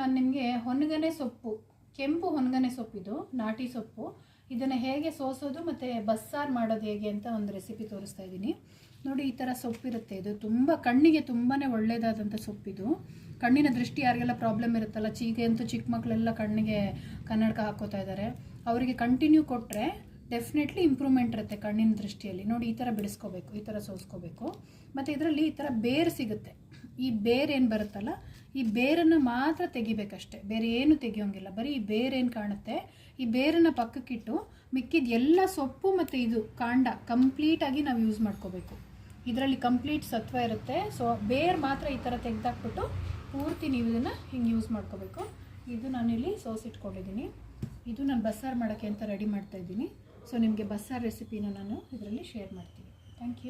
ನಾನು ನಿಮಗೆ ಹೊನ್ಗನೆ ಸೊಪ್ಪು, ಕೆಂಪು ಹೊನ್ಗನೆ ಸೊಪ್ಪಿದು ನಾಟಿ ಸೊಪ್ಪು, ಇದನ್ನು ಹೇಗೆ ಸೋಸೋದು ಮತ್ತು ಬಸ್ಸಾರು ಮಾಡೋದು ಹೇಗೆ ಅಂತ ಒಂದು ರೆಸಿಪಿ ತೋರಿಸ್ತಾ ಇದ್ದೀನಿ ನೋಡಿ. ಈ ಥರ ಸೊಪ್ಪಿರುತ್ತೆ, ಇದು ತುಂಬ ಕಣ್ಣಿಗೆ ತುಂಬಾ ಒಳ್ಳೆಯದಾದಂಥ ಸೊಪ್ಪಿದು. ಕಣ್ಣಿನ ದೃಷ್ಟಿ ಯಾರಿಗೆಲ್ಲ ಪ್ರಾಬ್ಲಮ್ ಇರುತ್ತಲ್ಲ, ಚೀಗೆ ಅಂತೂ ಚಿಕ್ಕ ಮಕ್ಕಳೆಲ್ಲ ಕಣ್ಣಿಗೆ ಕನ್ನಡಕ ಹಾಕೋತಾ ಇದ್ದಾರೆ, ಅವರಿಗೆ ಕಂಟಿನ್ಯೂ ಕೊಟ್ಟರೆ ಡೆಫಿನೆಟ್ಲಿ ಇಂಪ್ರೂವ್ಮೆಂಟ್ ಇರುತ್ತೆ ಕಣ್ಣಿನ ದೃಷ್ಟಿಯಲ್ಲಿ. ನೋಡಿ ಈ ಥರ ಬಿಡಿಸ್ಕೋಬೇಕು, ಈ ಥರ ಸೋಸ್ಕೋಬೇಕು. ಮತ್ತು ಇದರಲ್ಲಿ ಈ ಥರ ಬೇರು ಸಿಗುತ್ತೆ, ಈ ಬೇರು ಏನು ಬರುತ್ತಲ್ಲ ಈ ಬೇರನ್ನು ಮಾತ್ರ ತೆಗಿಬೇಕಷ್ಟೆ, ಬೇರೆ ಏನು ತೆಗಿಯೋಂಗಿಲ್ಲ. ಬರೀ ಈ ಬೇರೇನು ಕಾಣುತ್ತೆ ಈ ಬೇರನ್ನು ಪಕ್ಕಕ್ಕಿಟ್ಟು ಮಿಕ್ಕಿದ ಎಲ್ಲ ಸೊಪ್ಪು ಮತ್ತು ಇದು ಕಾಂಡ ಕಂಪ್ಲೀಟಾಗಿ ನಾವು ಯೂಸ್ ಮಾಡ್ಕೋಬೇಕು. ಇದರಲ್ಲಿ ಕಂಪ್ಲೀಟ್ ಸತ್ವ ಇರುತ್ತೆ. ಸೊ ಬೇರು ಮಾತ್ರ ಈ ಥರ ತೆಗೆದಾಕ್ಬಿಟ್ಟು ಪೂರ್ತಿ ನೀವು ಇದನ್ನು ಹಿಂಗೆ ಯೂಸ್ ಮಾಡ್ಕೋಬೇಕು. ಇದು ನಾನಿಲ್ಲಿ ಸೋಸಿಟ್ಕೊಂಡಿದ್ದೀನಿ, ಇದು ನಾನು ಬಸ್ಸಾರು ಮಾಡೋಕ್ಕೆ ಅಂತ ರೆಡಿ ಮಾಡ್ತಾಯಿದ್ದೀನಿ. ಸೊ ನಿಮಗೆ ಬಸ್ಸಾರು ರೆಸಿಪಿನ ನಾನು ಇದರಲ್ಲಿ ಶೇರ್ ಮಾಡ್ತೀನಿ. Thank you.